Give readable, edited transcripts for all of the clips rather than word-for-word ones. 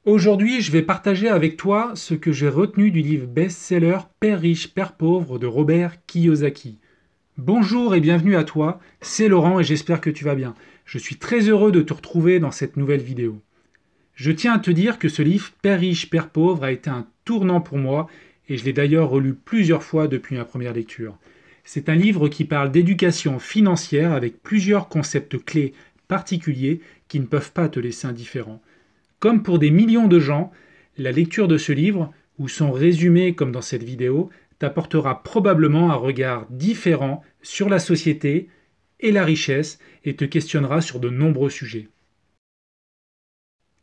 Aujourd'hui, je vais partager avec toi ce que j'ai retenu du livre best-seller Père riche, Père pauvre de Robert Kiyosaki. Bonjour et bienvenue à toi, c'est Laurent et j'espère que tu vas bien. Je suis très heureux de te retrouver dans cette nouvelle vidéo. Je tiens à te dire que ce livre Père riche, Père pauvre a été un tournant pour moi et je l'ai d'ailleurs relu plusieurs fois depuis ma première lecture. C'est un livre qui parle d'éducation financière avec plusieurs concepts clés particuliers qui ne peuvent pas te laisser indifférent. Comme pour des millions de gens, la lecture de ce livre, ou son résumé comme dans cette vidéo, t'apportera probablement un regard différent sur la société et la richesse et te questionnera sur de nombreux sujets.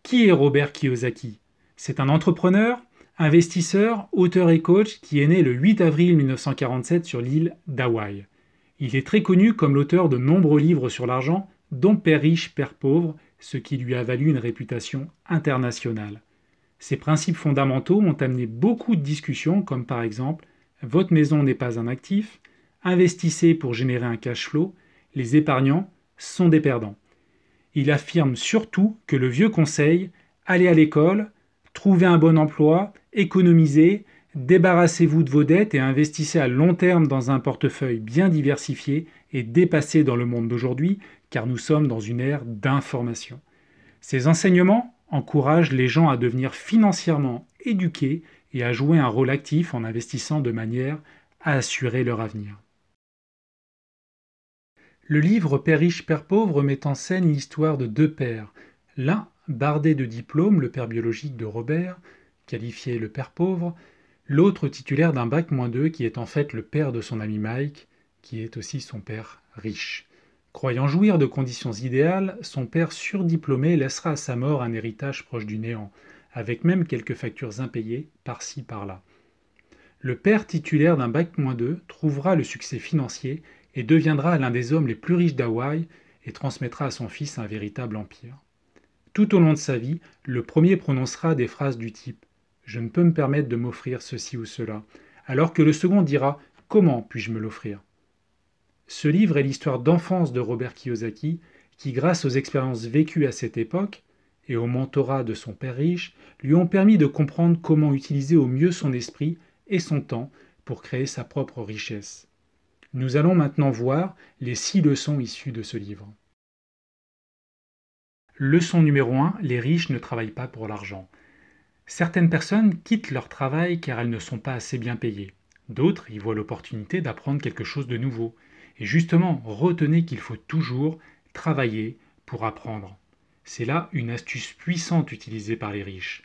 Qui est Robert Kiyosaki? C'est un entrepreneur, investisseur, auteur et coach qui est né le 8 avril 1947 sur l'île d'Hawaï. Il est très connu comme l'auteur de nombreux livres sur l'argent, dont Père riche, Père pauvre, ce qui lui a valu une réputation internationale. Ses principes fondamentaux ont amené beaucoup de discussions, comme par exemple « Votre maison n'est pas un actif »,« Investissez pour générer un cash flow »,« Les épargnants sont des perdants ». Il affirme surtout que le vieux conseil « Allez à l'école, trouvez un bon emploi, économisez, débarrassez-vous de vos dettes et investissez à long terme dans un portefeuille bien diversifié et dépassé dans le monde d'aujourd'hui, car nous sommes dans une ère d'information. » Ces enseignements encouragent les gens à devenir financièrement éduqués et à jouer un rôle actif en investissant de manière à assurer leur avenir. Le livre Père riche, Père pauvre met en scène l'histoire de deux pères. L'un, bardé de diplômes, le père biologique de Robert, qualifié le père pauvre, l'autre titulaire d'un bac-2 qui est en fait le père de son ami Mike, qui est aussi son père riche. Croyant jouir de conditions idéales, son père surdiplômé laissera à sa mort un héritage proche du néant, avec même quelques factures impayées par-ci par-là. Le père titulaire d'un bac-2 trouvera le succès financier et deviendra l'un des hommes les plus riches d'Hawaï et transmettra à son fils un véritable empire. Tout au long de sa vie, le premier prononcera des phrases du type « Je ne peux me permettre de m'offrir ceci ou cela », alors que le second dira « Comment puis-je me l'offrir ?» Ce livre est l'histoire d'enfance de Robert Kiyosaki qui, grâce aux expériences vécues à cette époque et au mentorat de son père riche, lui ont permis de comprendre comment utiliser au mieux son esprit et son temps pour créer sa propre richesse. Nous allons maintenant voir les 6 leçons issues de ce livre. Leçon numéro 1, les riches ne travaillent pas pour l'argent. Certaines personnes quittent leur travail car elles ne sont pas assez bien payées. D'autres y voient l'opportunité d'apprendre quelque chose de nouveau. Et justement, retenez qu'il faut toujours travailler pour apprendre. C'est là une astuce puissante utilisée par les riches.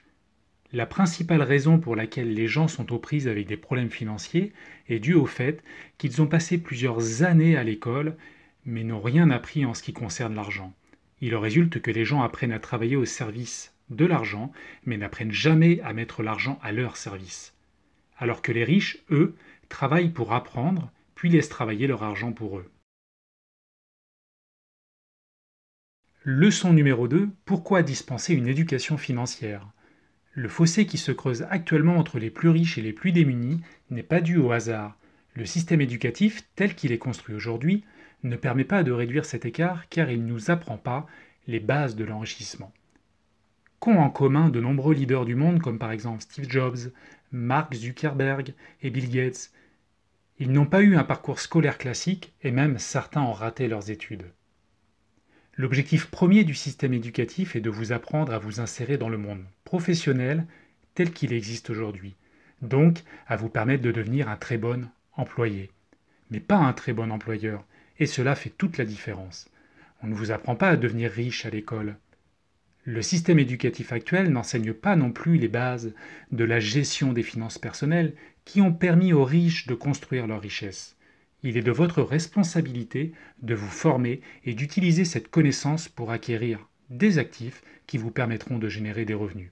La principale raison pour laquelle les gens sont aux prises avec des problèmes financiers est due au fait qu'ils ont passé plusieurs années à l'école, mais n'ont rien appris en ce qui concerne l'argent. Il en résulte que les gens apprennent à travailler au service de l'argent, mais n'apprennent jamais à mettre l'argent à leur service. Alors que les riches, eux, travaillent pour apprendre, puis laissent travailler leur argent pour eux. Leçon numéro 2, pourquoi dispenser une éducation financière ? Le fossé qui se creuse actuellement entre les plus riches et les plus démunis n'est pas dû au hasard. Le système éducatif, tel qu'il est construit aujourd'hui, ne permet pas de réduire cet écart car il ne nous apprend pas les bases de l'enrichissement. Qu'ont en commun de nombreux leaders du monde comme par exemple Steve Jobs, Mark Zuckerberg et Bill Gates? Ils n'ont pas eu un parcours scolaire classique et même certains ont raté leurs études. L'objectif premier du système éducatif est de vous apprendre à vous insérer dans le monde professionnel tel qu'il existe aujourd'hui, donc à vous permettre de devenir un très bon employé, mais pas un très bon employeur, et cela fait toute la différence. On ne vous apprend pas à devenir riche à l'école. Le système éducatif actuel n'enseigne pas non plus les bases de la gestion des finances personnelles qui ont permis aux riches de construire leur richesse. Il est de votre responsabilité de vous former et d'utiliser cette connaissance pour acquérir des actifs qui vous permettront de générer des revenus.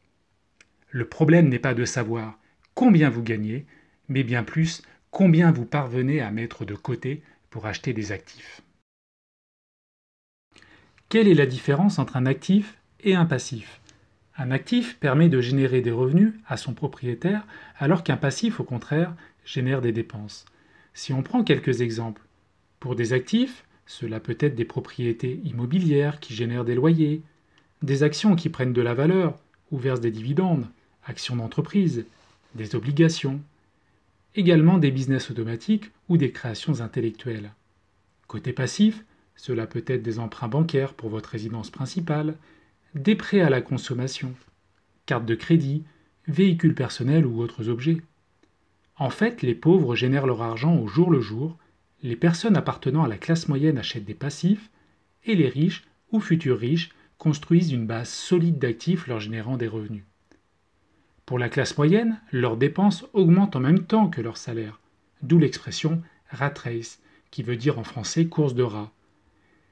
Le problème n'est pas de savoir combien vous gagnez, mais bien plus combien vous parvenez à mettre de côté pour acheter des actifs. Quelle est la différence entre un actif et un passif ? Un actif permet de générer des revenus à son propriétaire, alors qu'un passif, au contraire, génère des dépenses. Si on prend quelques exemples, pour des actifs, cela peut être des propriétés immobilières qui génèrent des loyers, des actions qui prennent de la valeur, ou versent des dividendes, actions d'entreprise, des obligations, également des business automatiques ou des créations intellectuelles. Côté passif, cela peut être des emprunts bancaires pour votre résidence principale, des prêts à la consommation, cartes de crédit, véhicules personnels ou autres objets. En fait, les pauvres génèrent leur argent au jour le jour, les personnes appartenant à la classe moyenne achètent des passifs, et les riches ou futurs riches construisent une base solide d'actifs leur générant des revenus. Pour la classe moyenne, leurs dépenses augmentent en même temps que leur salaire, d'où l'expression rat race, qui veut dire en français course de rats.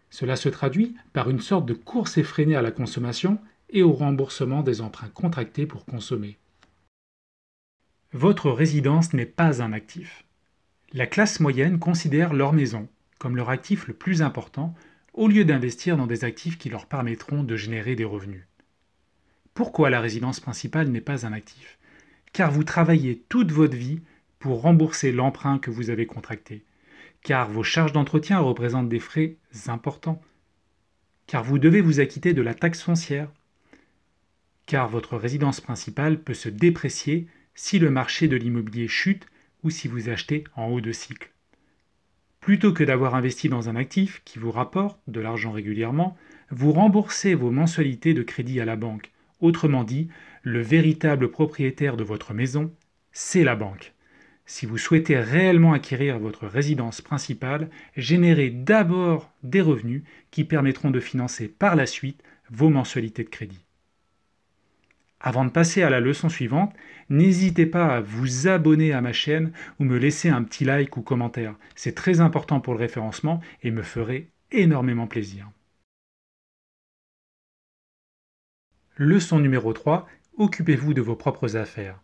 Cela se traduit par une sorte de course effrénée à la consommation et au remboursement des emprunts contractés pour consommer. Votre résidence n'est pas un actif. La classe moyenne considère leur maison comme leur actif le plus important au lieu d'investir dans des actifs qui leur permettront de générer des revenus. Pourquoi la résidence principale n'est pas un actif? Car vous travaillez toute votre vie pour rembourser l'emprunt que vous avez contracté, car vos charges d'entretien représentent des frais importants, car vous devez vous acquitter de la taxe foncière, car votre résidence principale peut se déprécier si le marché de l'immobilier chute ou si vous achetez en haut de cycle. Plutôt que d'avoir investi dans un actif qui vous rapporte de l'argent régulièrement, vous remboursez vos mensualités de crédit à la banque. Autrement dit, le véritable propriétaire de votre maison, c'est la banque. Si vous souhaitez réellement acquérir votre résidence principale, générez d'abord des revenus qui permettront de financer par la suite vos mensualités de crédit. Avant de passer à la leçon suivante, n'hésitez pas à vous abonner à ma chaîne ou me laisser un petit like ou commentaire. C'est très important pour le référencement et me ferait énormément plaisir. Leçon numéro 3. Occupez-vous de vos propres affaires.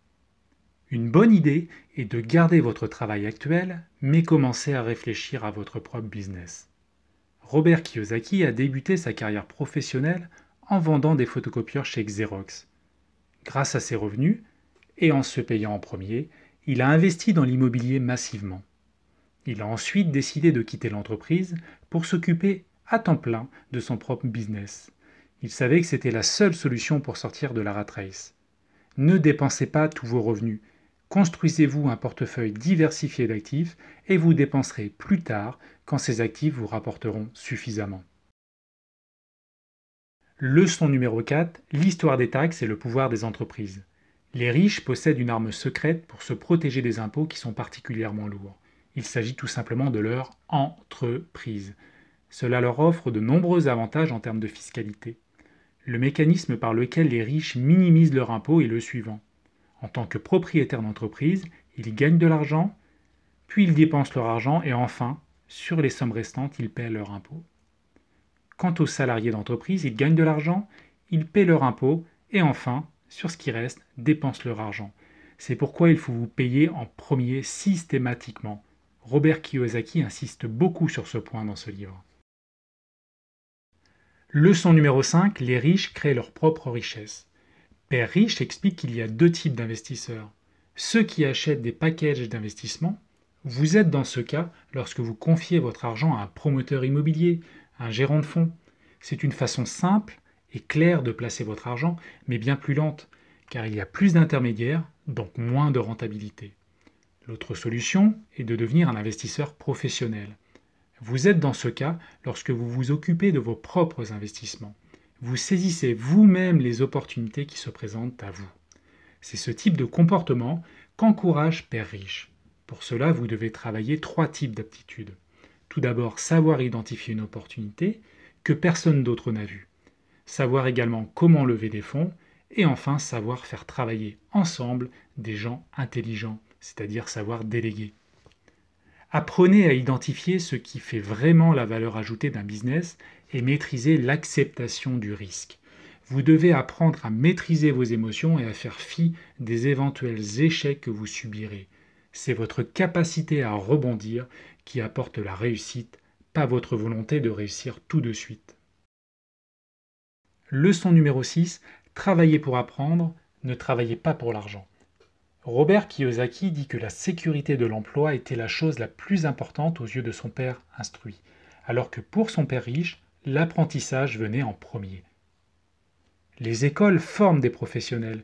Une bonne idée est de garder votre travail actuel, mais commencer à réfléchir à votre propre business. Robert Kiyosaki a débuté sa carrière professionnelle en vendant des photocopieurs chez Xerox. Grâce à ses revenus, et en se payant en premier, il a investi dans l'immobilier massivement. Il a ensuite décidé de quitter l'entreprise pour s'occuper à temps plein de son propre business. Il savait que c'était la seule solution pour sortir de la rat race. Ne dépensez pas tous vos revenus. Construisez-vous un portefeuille diversifié d'actifs et vous dépenserez plus tard quand ces actifs vous rapporteront suffisamment. Leçon numéro 4. L'histoire des taxes et le pouvoir des entreprises. Les riches possèdent une arme secrète pour se protéger des impôts qui sont particulièrement lourds. Il s'agit tout simplement de leur entreprise. Cela leur offre de nombreux avantages en termes de fiscalité. Le mécanisme par lequel les riches minimisent leur impôt est le suivant. En tant que propriétaires d'entreprise, ils gagnent de l'argent, puis ils dépensent leur argent et enfin, sur les sommes restantes, ils paient leur impôt. Quant aux salariés d'entreprise, ils gagnent de l'argent, ils paient leur impôt et enfin, sur ce qui reste, dépensent leur argent. C'est pourquoi il faut vous payer en premier systématiquement. Robert Kiyosaki insiste beaucoup sur ce point dans ce livre. Leçon numéro 5. Les riches créent leur propre richesse. Père Riche explique qu'il y a deux types d'investisseurs. Ceux qui achètent des packages d'investissement. Vous êtes dans ce cas lorsque vous confiez votre argent à un promoteur immobilier, un gérant de fonds. C'est une façon simple et claire de placer votre argent, mais bien plus lente, car il y a plus d'intermédiaires, donc moins de rentabilité. L'autre solution est de devenir un investisseur professionnel. Vous êtes dans ce cas lorsque vous vous occupez de vos propres investissements. Vous saisissez vous-même les opportunités qui se présentent à vous. C'est ce type de comportement qu'encourage Père Riche. Pour cela, vous devez travailler 3 types d'aptitudes. Tout d'abord, savoir identifier une opportunité que personne d'autre n'a vue. Savoir également comment lever des fonds. Et enfin, savoir faire travailler ensemble des gens intelligents, c'est-à-dire savoir déléguer. Apprenez à identifier ce qui fait vraiment la valeur ajoutée d'un business et maîtriser l'acceptation du risque. Vous devez apprendre à maîtriser vos émotions et à faire fi des éventuels échecs que vous subirez. C'est votre capacité à rebondir qui apporte la réussite, pas votre volonté de réussir tout de suite. Leçon numéro 6. Travaillez pour apprendre, ne travaillez pas pour l'argent. Robert Kiyosaki dit que la sécurité de l'emploi était la chose la plus importante aux yeux de son père instruit, alors que pour son père riche, l'apprentissage venait en premier. Les écoles forment des professionnels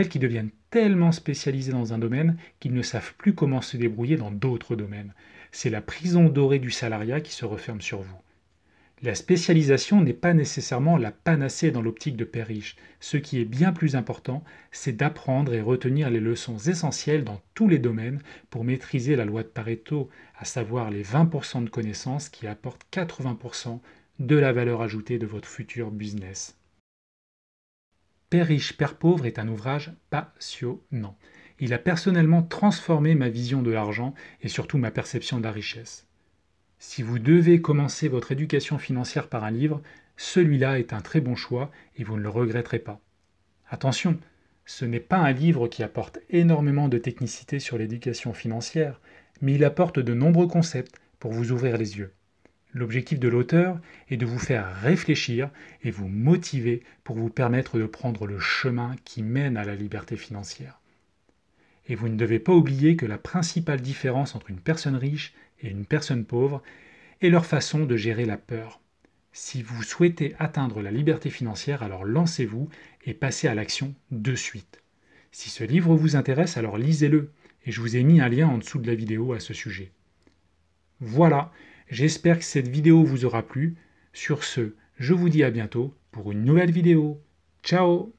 qui deviennent tellement spécialisés dans un domaine qu'ils ne savent plus comment se débrouiller dans d'autres domaines. C'est la prison dorée du salariat qui se referme sur vous. La spécialisation n'est pas nécessairement la panacée dans l'optique de père riche. Ce qui est bien plus important, c'est d'apprendre et retenir les leçons essentielles dans tous les domaines pour maîtriser la loi de Pareto, à savoir les 20% de connaissances qui apportent 80% de la valeur ajoutée de votre futur business. Père riche, père pauvre est un ouvrage passionnant. Il a personnellement transformé ma vision de l'argent et surtout ma perception de la richesse. Si vous devez commencer votre éducation financière par un livre, celui-là est un très bon choix et vous ne le regretterez pas. Attention, ce n'est pas un livre qui apporte énormément de technicité sur l'éducation financière, mais il apporte de nombreux concepts pour vous ouvrir les yeux. L'objectif de l'auteur est de vous faire réfléchir et vous motiver pour vous permettre de prendre le chemin qui mène à la liberté financière. Et vous ne devez pas oublier que la principale différence entre une personne riche et une personne pauvre est leur façon de gérer la peur. Si vous souhaitez atteindre la liberté financière, alors lancez-vous et passez à l'action de suite. Si ce livre vous intéresse, alors lisez-le et je vous ai mis un lien en dessous de la vidéo à ce sujet. Voilà, j'espère que cette vidéo vous aura plu. Sur ce, je vous dis à bientôt pour une nouvelle vidéo. Ciao!